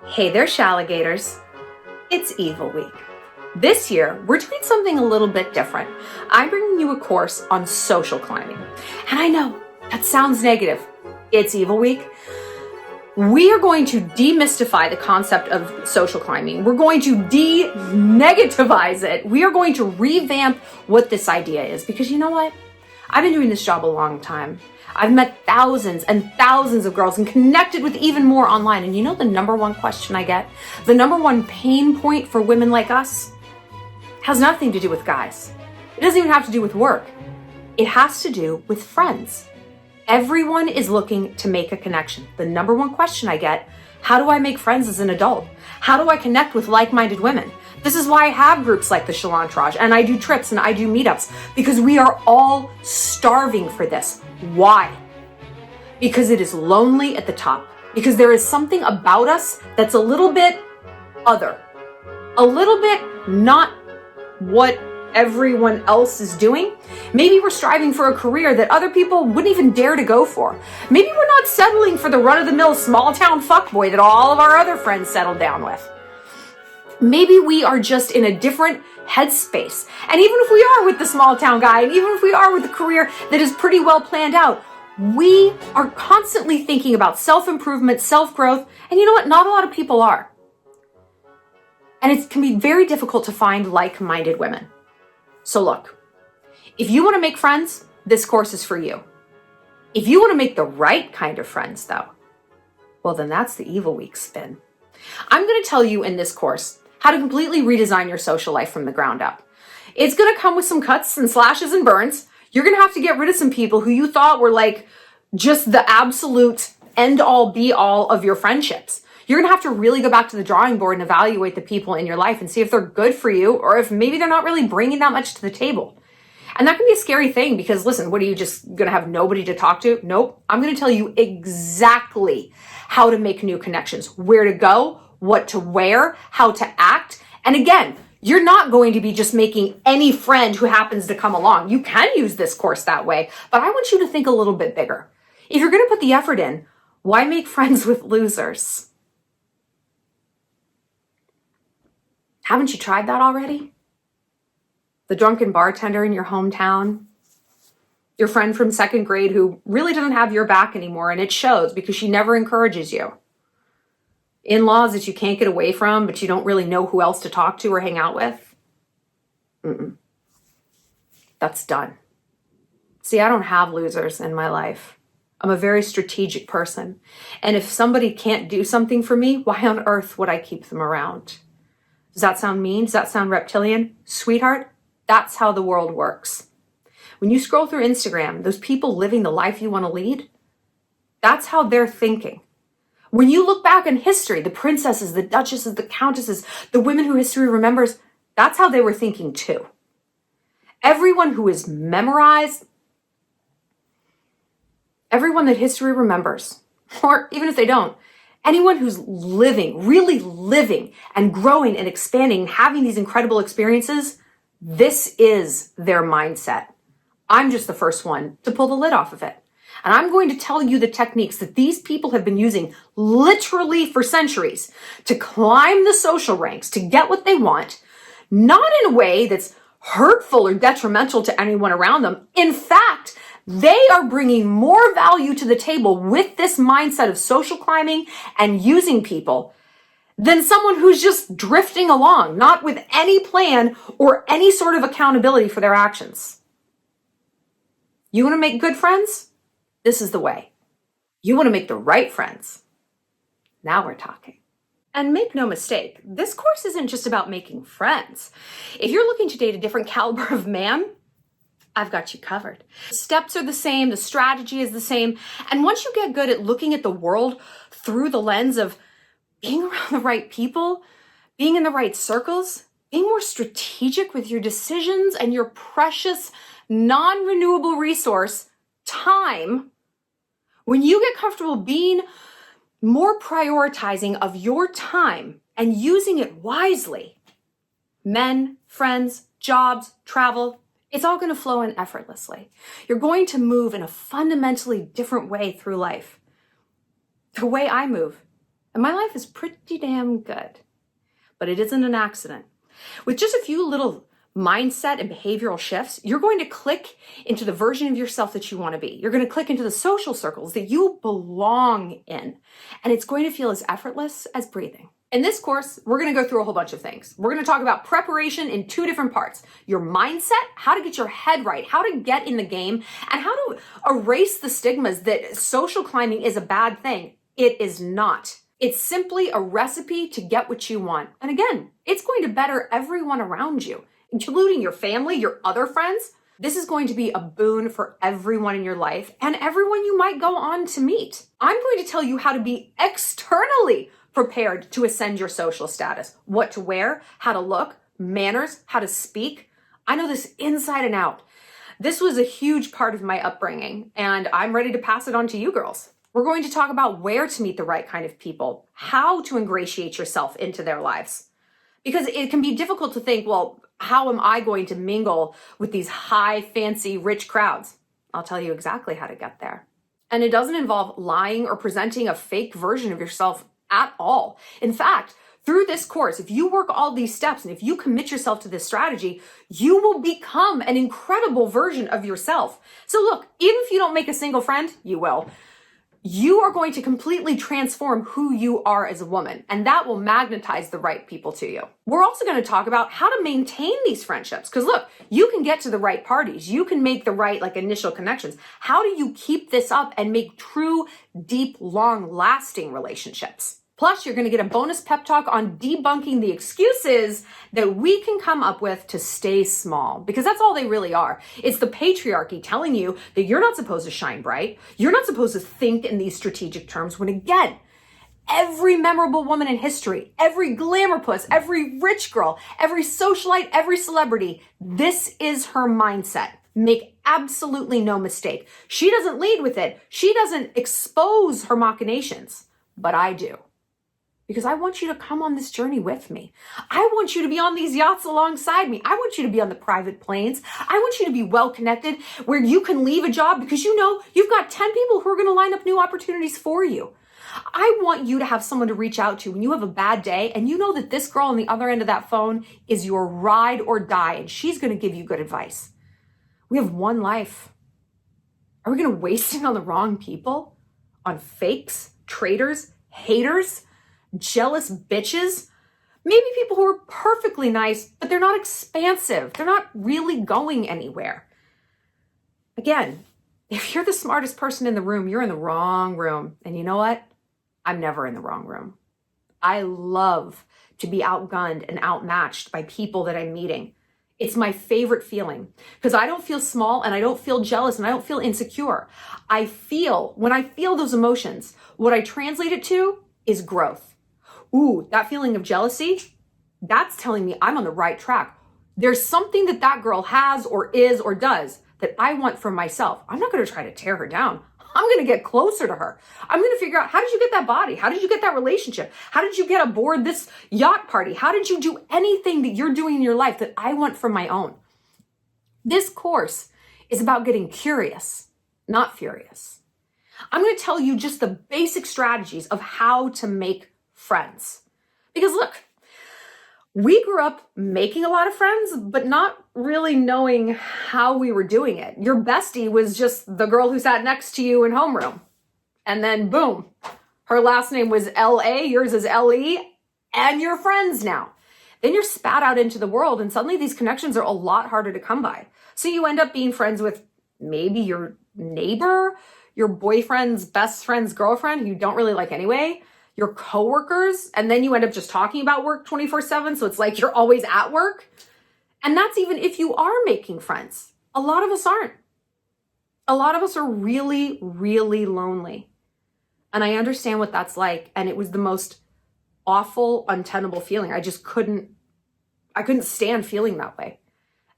Hey there, Shalligators. It's Evil Week. This year, we're doing something a little bit different. I'm bringing you a course on social climbing. And I know, that sounds negative. It's Evil Week. We are going to demystify the concept of social climbing. We're going to de-negativize it. We are going to revamp what this idea is. Because you know what? I've been doing this job a long time. I've met thousands and thousands of girls and connected with even more online. And you know the number one question I get? The number one pain point for women like us has nothing to do with guys. It doesn't even have to do with work. It has to do with friends. Everyone is looking to make a connection. The number one question I get, how do I make friends as an adult? How do I connect with like-minded women? This is why I have groups like the Shallontourage, and I do trips and I do meetups, because we are all starving for this. Why? Because it is lonely at the top. Because there is something about us that's a little bit other. A little bit not what everyone else is doing. Maybe we're striving for a career that other people wouldn't even dare to go for. Maybe we're not settling for the run-of-the-mill small-town fuckboy that all of our other friends settled down with. Maybe we are just in a different headspace. And even if we are with the small town guy, and even if we are with a career that is pretty well planned out, we are constantly thinking about self-improvement, self-growth, and you know what? Not a lot of people are. And it can be very difficult to find like-minded women. So look, if you want to make friends, this course is for you. If you want to make the right kind of friends, though, well, then that's the Evil Week spin. I'm going to tell you in this course how to completely redesign your social life from the ground up. It's going to come with some cuts and slashes and burns. You're going to have to get rid of some people who you thought were like just the absolute end all be all of your friendships. You're going to have to really go back to the drawing board and evaluate the people in your life and see if they're good for you or if maybe they're not really bringing that much to the table. And that can be a scary thing because listen, what are you just going to have nobody to talk to? Nope. I'm going to tell you exactly how to make new connections, where to go, what to wear, how to act. And again, you're not going to be just making any friend who happens to come along. You can use this course that way, but I want you to think a little bit bigger. If you're going to put the effort in, why make friends with losers? Haven't you tried that already? The drunken bartender in your hometown? Your friend from second grade who really doesn't have your back anymore, and it shows because she never encourages you. In-laws that you can't get away from, but you don't really know who else to talk to or hang out with. That's done. See, I don't have losers in my life. I'm a very strategic person. And if somebody can't do something for me, why on earth would I keep them around? Does that sound mean? Does that sound reptilian? Sweetheart, that's how the world works. When you scroll through Instagram, those people living the life you want to lead, that's how they're thinking. When you look back in history, the princesses, the duchesses, the countesses, the women who history remembers, that's how they were thinking too. Everyone who is memorized, everyone that history remembers, or even if they don't, anyone who's living, really living and growing and expanding and having these incredible experiences, this is their mindset. I'm just the first one to pull the lid off of it. And I'm going to tell you the techniques that these people have been using literally for centuries to climb the social ranks, to get what they want, not in a way that's hurtful or detrimental to anyone around them. In fact, they are bringing more value to the table with this mindset of social climbing and using people than someone who's just drifting along, not with any plan or any sort of accountability for their actions. You want to make good friends? This is the way. You want to make the right friends? Now we're talking. And make no mistake, this course isn't just about making friends. If you're looking to date a different caliber of man, I've got you covered. The steps are the same, the strategy is the same. And once you get good at looking at the world through the lens of being around the right people, being in the right circles, being more strategic with your decisions and your precious, non-renewable resource, time, when you get comfortable being more prioritizing of your time and using it wisely, men, friends, jobs, travel, it's all going to flow in effortlessly. You're going to move in a fundamentally different way through life. the way I move. And my life is pretty damn good. But it isn't an accident. With just a few little mindset and behavioral shifts, you're going to click into the version of yourself that you want to be. You're going to click into the social circles that you belong in. And it's going to feel as effortless as breathing. In this course, we're going to go through a whole bunch of things. We're going to talk about preparation in 2 different parts. Your mindset, how to get your head right, how to get in the game, and how to erase the stigmas that social climbing is a bad thing. It is not. It's simply a recipe to get what you want. And again, it's going to better everyone around you, including your family, your other friends. This is going to be a boon for everyone in your life and everyone you might go on to meet. I'm going to tell you how to be externally prepared to ascend your social status, what to wear, how to look, manners, how to speak. I know this inside and out. This was a huge part of my upbringing, and I'm ready to pass it on to you girls. We're going to talk about where to meet the right kind of people, how to ingratiate yourself into their lives. Because it can be difficult to think, well, how am I going to mingle with these high, fancy, rich crowds? I'll tell you exactly how to get there. And it doesn't involve lying or presenting a fake version of yourself at all. In fact, through this course, if you work all these steps and if you commit yourself to this strategy, you will become an incredible version of yourself. So look, even if you don't make a single friend, you will. You are going to completely transform who you are as a woman, and that will magnetize the right people to you. We're also going to talk about how to maintain these friendships, because look, you can get to the right parties. You can make the right initial connections. How do you keep this up and make true, deep, long-lasting relationships? Plus, you're going to get a bonus pep talk on debunking the excuses that we can come up with to stay small, because that's all they really are. It's the patriarchy telling you that you're not supposed to shine bright. You're not supposed to think in these strategic terms when, again, every memorable woman in history, every glamour puss, every rich girl, every socialite, every celebrity, this is her mindset. Make absolutely no mistake. She doesn't lead with it. She doesn't expose her machinations, but I do. Because I want you to come on this journey with me. I want you to be on these yachts alongside me. I want you to be on the private planes. I want you to be well connected where you can leave a job because you know you've got 10 people who are going to line up new opportunities for you. I want you to have someone to reach out to when you have a bad day and you know that this girl on the other end of that phone is your ride or die and she's going to give you good advice. We have one life. Are we going to waste it on the wrong people? On fakes, traitors, haters? Jealous bitches, maybe people who are perfectly nice, but they're not expansive. They're not really going anywhere. Again, if you're the smartest person in the room, you're in the wrong room. And you know what? I'm never in the wrong room. I love to be outgunned and outmatched by people that I'm meeting. It's my favorite feeling because I don't feel small and I don't feel jealous and I don't feel insecure. When I feel those emotions, what I translate it to is growth. Ooh, that feeling of jealousy, that's telling me I'm on the right track. There's something that girl has or is or does that I want for myself. I'm not going to try to tear her down. I'm going to get closer to her. I'm going to figure out, how did you get that body? How did you get that relationship? How did you get aboard this yacht party? How did you do anything that you're doing in your life that I want for my own? This course is about getting curious, not furious. I'm going to tell you just the basic strategies of how to make friends. Because look, we grew up making a lot of friends, but not really knowing how we were doing it. Your bestie was just the girl who sat next to you in homeroom. And then boom, her last name was L.A., yours is L.E., and you're friends now. Then you're spat out into the world and suddenly these connections are a lot harder to come by. So you end up being friends with maybe your neighbor, your boyfriend's best friend's girlfriend who you don't really like anyway, your coworkers, and then you end up just talking about work 24/7. So it's like you're always at work. And that's even if you are making friends. A lot of us aren't. A lot of us are really, really lonely. And I understand what that's like. And it was the most awful, untenable feeling. I couldn't stand feeling that way.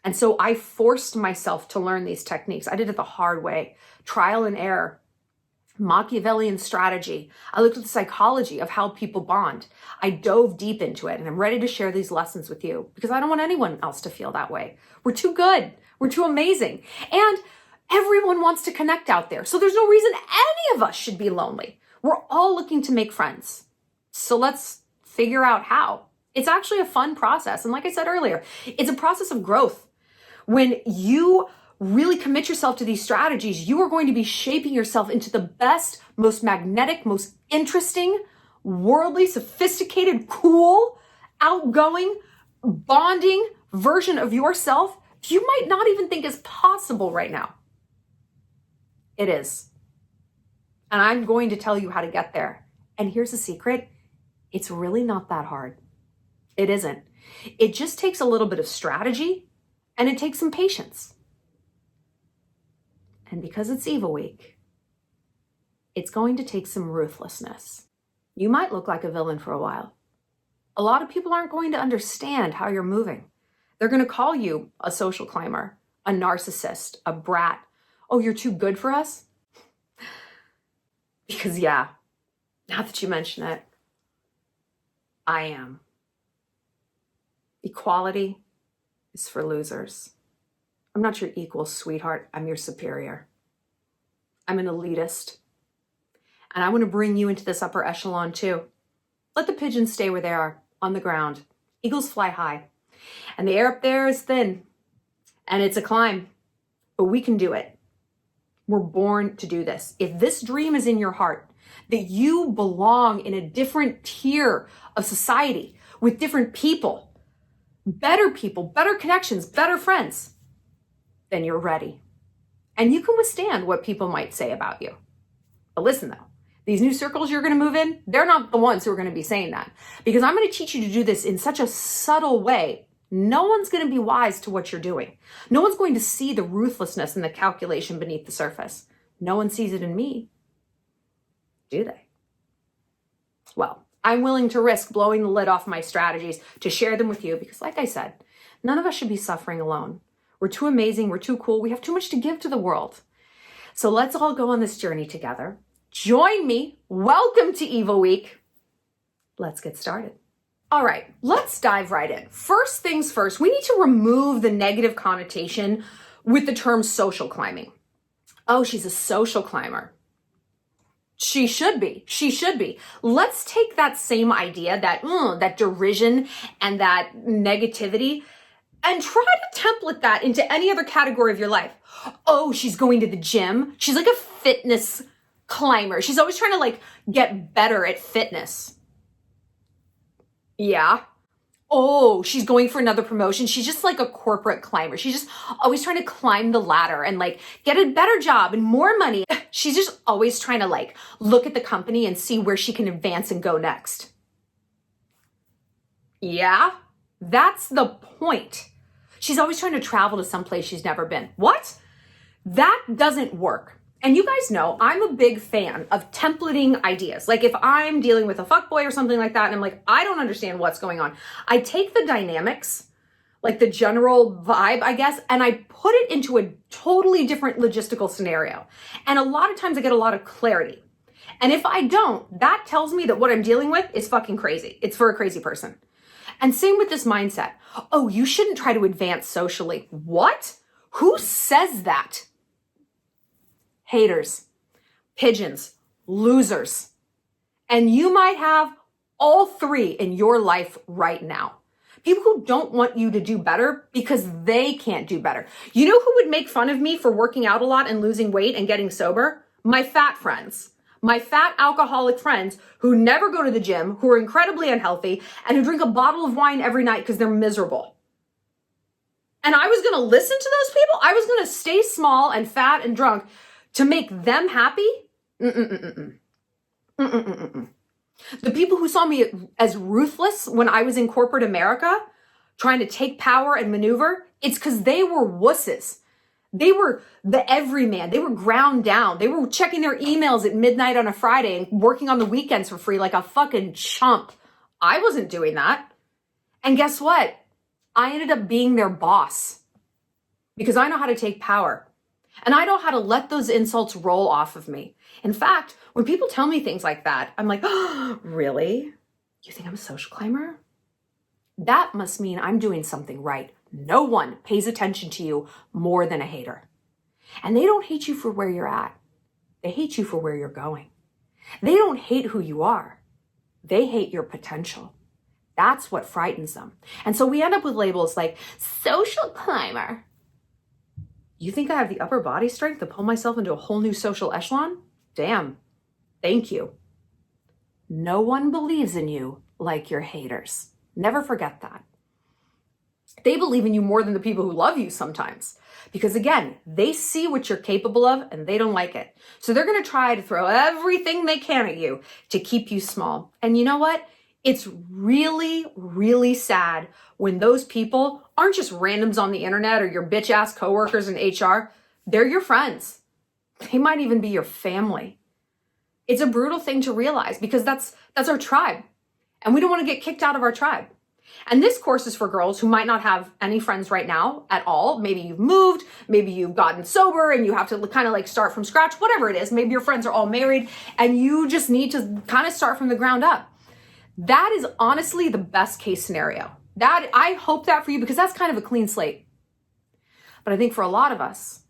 And so I forced myself to learn these techniques. I did it the hard way, trial and error. Machiavellian strategy. I looked at the psychology of how people bond. I dove deep into it and I'm ready to share these lessons with you because I don't want anyone else to feel that way. We're too good. We're too amazing. And everyone wants to connect out there. So there's no reason any of us should be lonely. We're all looking to make friends. So let's figure out how. It's actually a fun process. And like I said earlier, it's a process of growth. When you really commit yourself to these strategies, you are going to be shaping yourself into the best, most magnetic, most interesting, worldly, sophisticated, cool, outgoing, bonding version of yourself you might not even think is possible right now. It is. And I'm going to tell you how to get there. And here's the secret. It's really not that hard. It isn't. It just takes a little bit of strategy and it takes some patience. And because it's Evil Week, it's going to take some ruthlessness. You might look like a villain for a while. A lot of people aren't going to understand how you're moving. They're going to call you a social climber, a narcissist, a brat. Oh, you're too good for us? Because yeah, now that you mention it, I am. Equality is for losers. I'm not your equal, sweetheart. I'm your superior. I'm an elitist. And I want to bring you into this upper echelon too. Let the pigeons stay where they are, on the ground. Eagles fly high. And the air up there is thin. And it's a climb. But we can do it. We're born to do this. If this dream is in your heart, that you belong in a different tier of society with different people, better connections, better friends, then you're ready. And you can withstand what people might say about you. But listen though, these new circles you're going to move in, they're not the ones who are going to be saying that. Because I'm going to teach you to do this in such a subtle way. No one's going to be wise to what you're doing. No one's going to see the ruthlessness and the calculation beneath the surface. No one sees it in me. Do they? Well, I'm willing to risk blowing the lid off my strategies to share them with you because, like I said, none of us should be suffering alone. We're too amazing. We're too cool. We have too much to give to the world. So let's all go on this journey together. Join me. Welcome to Evil Week. Let's get started. All right, let's dive right in. First things first, we need to remove the negative connotation with the term social climbing. Oh, she's a social climber. She should be. She should be. Let's take that same idea, that derision and that negativity, and try to template that into any other category of your life. Oh, she's going to the gym. She's like a fitness climber. She's always trying to get better at fitness. Yeah. Oh, she's going for another promotion. She's just like a corporate climber. She's just always trying to climb the ladder and get a better job and more money. She's just always trying to look at the company and see where she can advance and go next. Yeah, that's the point. She's always trying to travel to someplace she's never been. What? That doesn't work. And you guys know I'm a big fan of templating ideas. Like if I'm dealing with a fuckboy or something like that, and I'm like, I don't understand what's going on. I take the dynamics, like the general vibe, I guess, and I put it into a totally different logistical scenario. And a lot of times I get a lot of clarity. And if I don't, that tells me that what I'm dealing with is fucking crazy. It's for a crazy person. And same with this mindset. Oh, you shouldn't try to advance socially. What? Who says that? Haters, pigeons, losers. And you might have all three in your life right now. People who don't want you to do better because they can't do better. You know who would make fun of me for working out a lot and losing weight and getting sober? My fat friends. My fat alcoholic friends who never go to the gym, who are incredibly unhealthy, and who drink a bottle of wine every night because they're miserable. And I was going to listen to those people? I was going to stay small and fat and drunk to make them happy? The people who saw me as ruthless when I was in corporate America, trying to take power and maneuver, it's because they were wusses. They were the everyman. They were ground down. They were checking their emails at midnight on a Friday and working on the weekends for free like a fucking chump. I wasn't doing that. And guess what? I ended up being their boss because I know how to take power. And I know how to let those insults roll off of me. In fact, when people tell me things like that, I'm like, oh, really? You think I'm a social climber? That must mean I'm doing something right. No one pays attention to you more than a hater. And they don't hate you for where you're at. They hate you for where you're going. They don't hate who you are. They hate your potential. That's what frightens them. And so we end up with labels like social climber. You think I have the upper body strength to pull myself into a whole new social echelon? Damn. Thank you. No one believes in you like your haters. Never forget that. They believe in you more than the people who love you sometimes. Because again, they see what you're capable of and they don't like it. So they're going to try to throw everything they can at you to keep you small. And you know what? It's really, really sad when those people aren't just randoms on the internet or your bitch ass coworkers in HR. They're your friends. They might even be your family. It's a brutal thing to realize because that's our tribe. And we don't want to get kicked out of our tribe. And this course is for girls who might not have any friends right now at all. Maybe you've moved, maybe you've gotten sober and you have to kind of like start from scratch, whatever it is. Maybe your friends are all married and you just need to kind of start from the ground up. That is honestly the best case scenario. That I hope that for you because that's kind of a clean slate. But I think for a lot of us,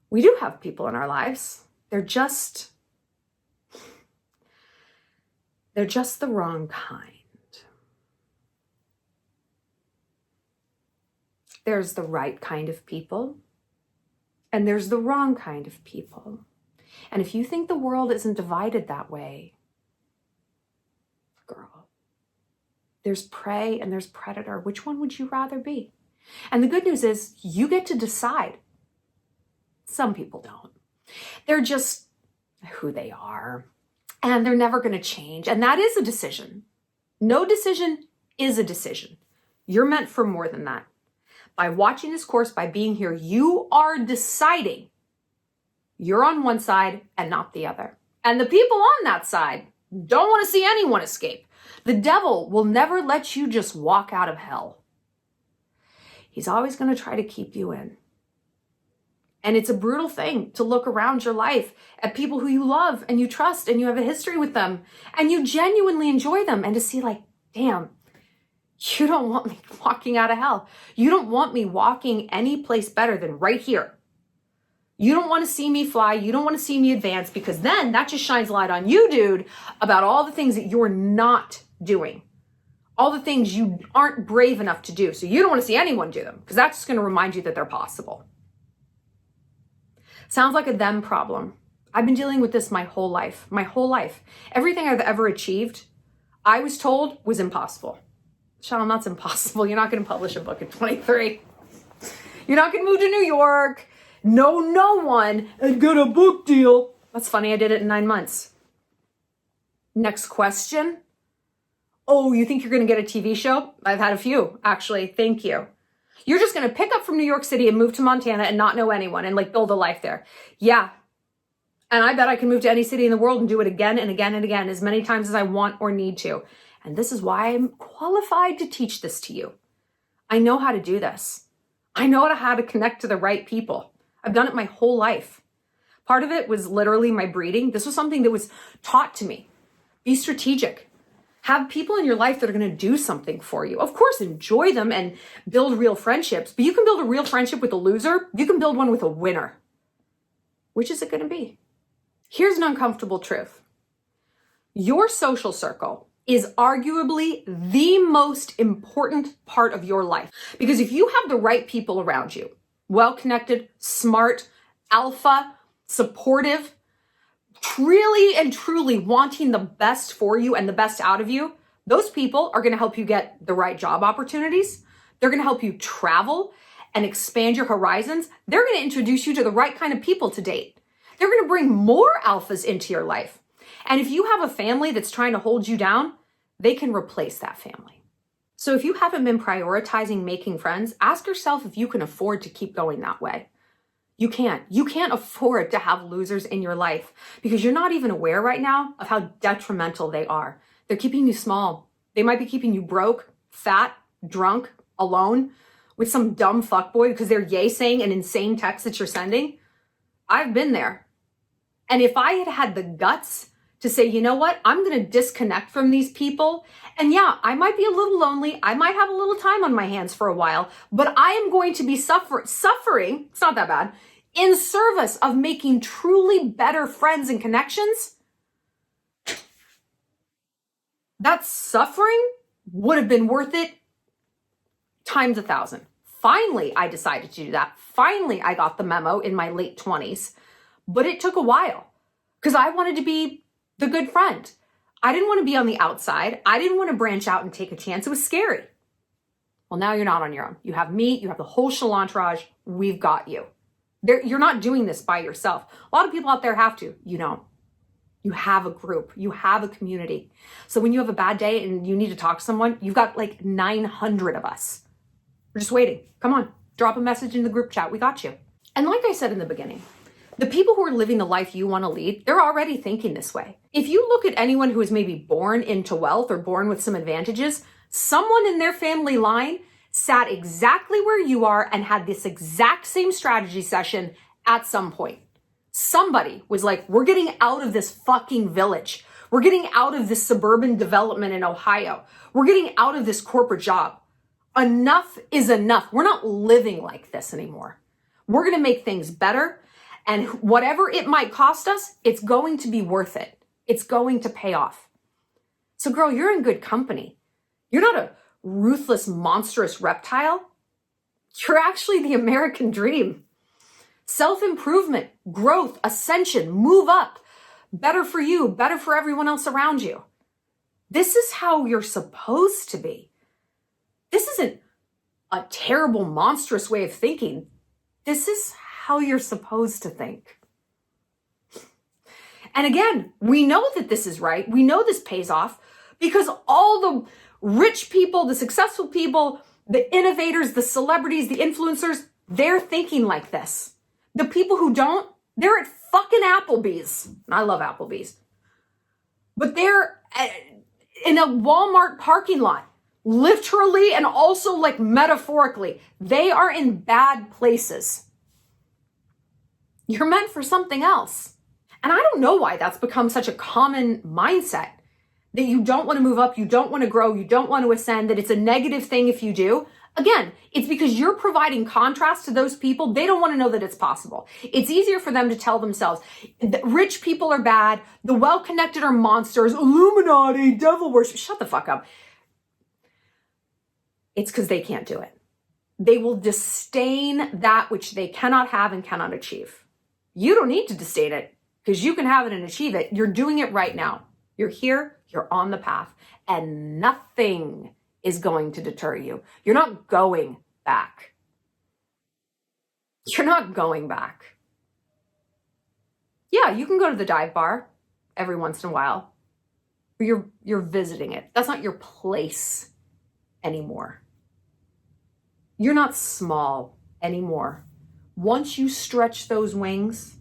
we do have people in our lives. They're just the wrong kind. There's the right kind of people, and there's the wrong kind of people. And if you think the world isn't divided that way, girl, there's prey and there's predator. Which one would you rather be? And the good news is you get to decide. Some people don't. They're just who they are, and they're never going to change. And that is a decision. No decision is a decision. You're meant for more than that. By watching this course, by being here, you are deciding you're on one side and not the other. And the people on that side don't want to see anyone escape. The devil will never let you just walk out of hell. He's always going to try to keep you in. And it's a brutal thing to look around your life at people who you love and you trust and you have a history with them and you genuinely enjoy them and to see like, damn, you don't want me walking out of hell. You don't want me walking any place better than right here. You don't want to see me fly. You don't want to see me advance because then that just shines light on you, dude, about all the things that you're not doing. All the things you aren't brave enough to do. So you don't want to see anyone do them because that's just going to remind you that they're possible. Sounds like a them problem. I've been dealing with this my whole life. Everything I've ever achieved, I was told was impossible. Shallon, that's impossible. You're not going to publish a book at 23. You're not going to move to New York. No one and get a book deal. That's funny. I did it in 9 months. Next question. Oh, you think you're going to get a TV show? I've had a few, actually. Thank you. You're just going to pick up from New York City and move to Montana and not know anyone and like build a life there. Yeah. And I bet I can move to any city in the world and do it again and again and again as many times as I want or need to. And this is why I'm qualified to teach this to you. I know how to do this. I know how to connect to the right people. I've done it my whole life. Part of it was literally my breeding. This was something that was taught to me. Be strategic. Have people in your life that are going to do something for you. Of course, enjoy them and build real friendships. But you can build a real friendship with a loser. You can build one with a winner. Which is it going to be? Here's an uncomfortable truth. Your social circle is arguably the most important part of your life. Because if you have the right people around you, well-connected, smart, alpha, supportive, really and truly wanting the best for you and the best out of you, those people are going to help you get the right job opportunities. They're going to help you travel and expand your horizons. They're going to introduce you to the right kind of people to date. They're going to bring more alphas into your life. And if you have a family that's trying to hold you down, they can replace that family. So if you haven't been prioritizing making friends, ask yourself if you can afford to keep going that way. You can't. You can't afford to have losers in your life because you're not even aware right now of how detrimental they are. They're keeping you small. They might be keeping you broke, fat, drunk, alone with some dumb fuckboy because they're yay saying an insane text that you're sending. I've been there. And if I had had the guts to say, you know what, I'm going to disconnect from these people. And yeah, I might be a little lonely. I might have a little time on my hands for a while, but I am going to be suffering, it's not that bad, in service of making truly better friends and connections. that suffering would have been worth it times 1,000. Finally, I decided to do that. Finally, I got the memo in my late 20s, but it took a while because I wanted to be the good friend. I didn't want to be on the outside. I didn't want to branch out and take a chance. It was scary. Well, now you're not on your own. You have me, you have the whole Shallontourage. We've got you. You're not doing this by yourself. A lot of people out there have to. You don't. You have a group. You have a community. So when you have a bad day and you need to talk to someone, you've got like 900 of us. We're just waiting. Come on, drop a message in the group chat. We got you. And like I said in the beginning, the people who are living the life you want to lead, they're already thinking this way. If you look at anyone who is maybe born into wealth or born with some advantages, someone in their family line sat exactly where you are and had this exact same strategy session at some point. Somebody was like, we're getting out of this fucking village. We're getting out of this suburban development in Ohio. We're getting out of this corporate job. Enough is enough. We're not living like this anymore. We're going to make things better. And whatever it might cost us, it's going to be worth it. It's going to pay off. So girl, you're in good company. You're not a ruthless, monstrous reptile. You're actually the American dream. Self-improvement, growth, ascension, move up. Better for you, better for everyone else around you. This is how you're supposed to be. This isn't a terrible, monstrous way of thinking. This is how you're supposed to think. And again, we know that this is right. We know this pays off because all the rich people, the successful people, the innovators, the celebrities, the influencers, they're thinking like this. The people who don't, they're at fucking Applebee's. And I love Applebee's. But they're in a Walmart parking lot. Literally and also like metaphorically. They are in bad places. You're meant for something else. And I don't know why that's become such a common mindset. That you don't want to move up, you don't want to grow, you don't want to ascend, that it's a negative thing if you do. Again, it's because you're providing contrast to those people. They don't want to know that it's possible. It's easier for them to tell themselves, that rich people are bad, the well-connected are monsters, Illuminati, devil worship. Shut the fuck up. It's because they can't do it. They will disdain that which they cannot have and cannot achieve. You don't need to disdain it because you can have it and achieve it. You're doing it right now. You're here, you're on the path, and nothing is going to deter you. You're not going back. You're not going back. Yeah, you can go to the dive bar every once in a while. You're visiting it. That's not your place anymore. You're not small anymore. Once you stretch those wings,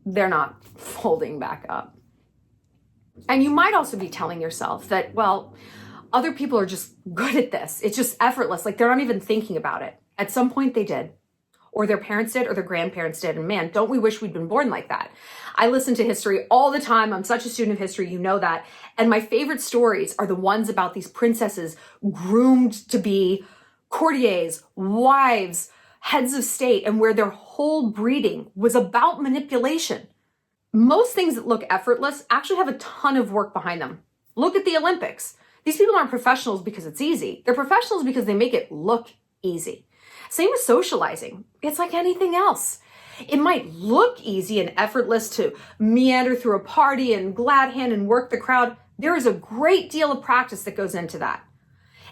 they're not folding back up. And you might also be telling yourself that, well, other people are just good at this. It's just effortless. Like they're not even thinking about it. At some point they did, or their parents did, or their grandparents did. And man, don't we wish we'd been born like that? I listen to history all the time. I'm such a student of history, you know that. And my favorite stories are the ones about these princesses groomed to be courtiers, wives, heads of state, and where their whole breeding was about manipulation. Most things that look effortless actually have a ton of work behind them. Look at the Olympics. These people aren't professionals because it's easy. They're professionals because they make it look easy. Same with socializing. It's like anything else. It might look easy and effortless to meander through a party and glad hand and work the crowd. There is a great deal of practice that goes into that.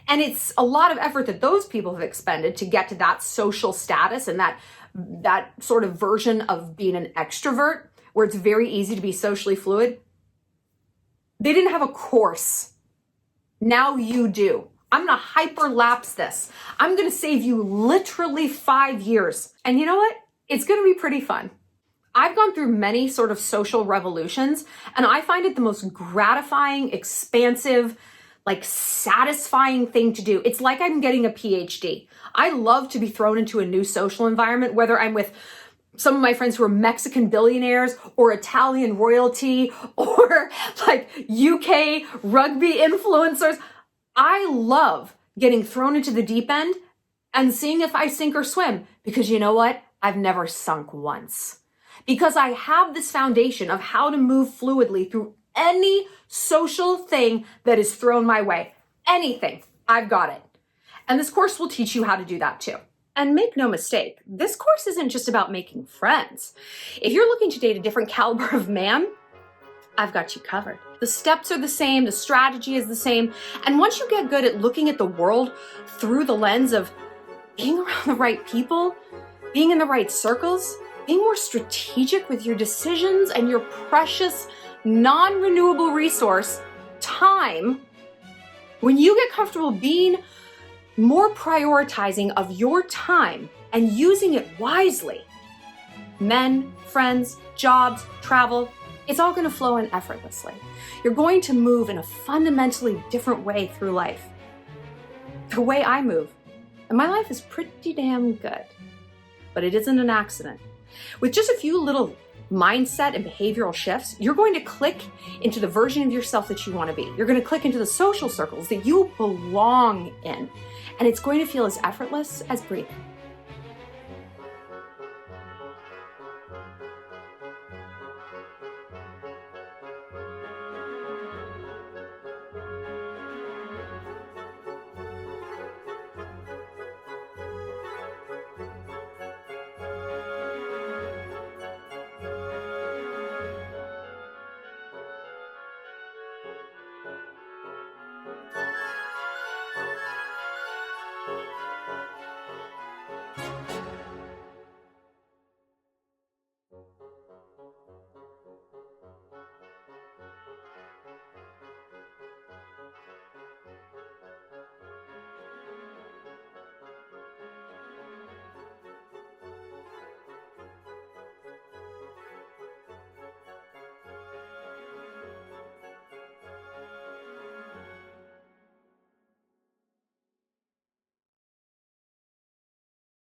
And it's a lot of effort that those people have expended to get to that social status and that sort of version of being an extrovert where it's very easy to be socially fluid. They didn't have a course. Now you do. I'm going to hyperlapse this. I'm going to save you literally 5 years. And you know what? It's going to be pretty fun. I've gone through many sort of social revolutions, and I find it the most gratifying, expansive, like satisfying thing to do. It's like I'm getting a PhD. I love to be thrown into a new social environment, whether I'm with some of my friends who are Mexican billionaires or Italian royalty or like UK rugby influencers. I love getting thrown into the deep end and seeing if I sink or swim, because you know what? I've never sunk once. Because I have this foundation of how to move fluidly through any social thing that is thrown my way. Anything, I've got it. And this course will teach you how to do that too. And make no mistake, this course isn't just about making friends. If you're looking to date a different caliber of man, I've got you covered. The steps are the same, the strategy is the same, and once you get good at looking at the world through the lens of being around the right people, being in the right circles, being more strategic with your decisions and your precious, non-renewable resource, time, when you get comfortable being more prioritizing of your time and using it wisely, men, friends, jobs, travel, it's all going to flow in effortlessly. You're going to move in a fundamentally different way through life. The way I move. And my life is pretty damn good. But it isn't an accident. With just a few little mindset and behavioral shifts, you're going to click into the version of yourself that you want to be. You're going to click into the social circles that you belong in. And it's going to feel as effortless as breathing.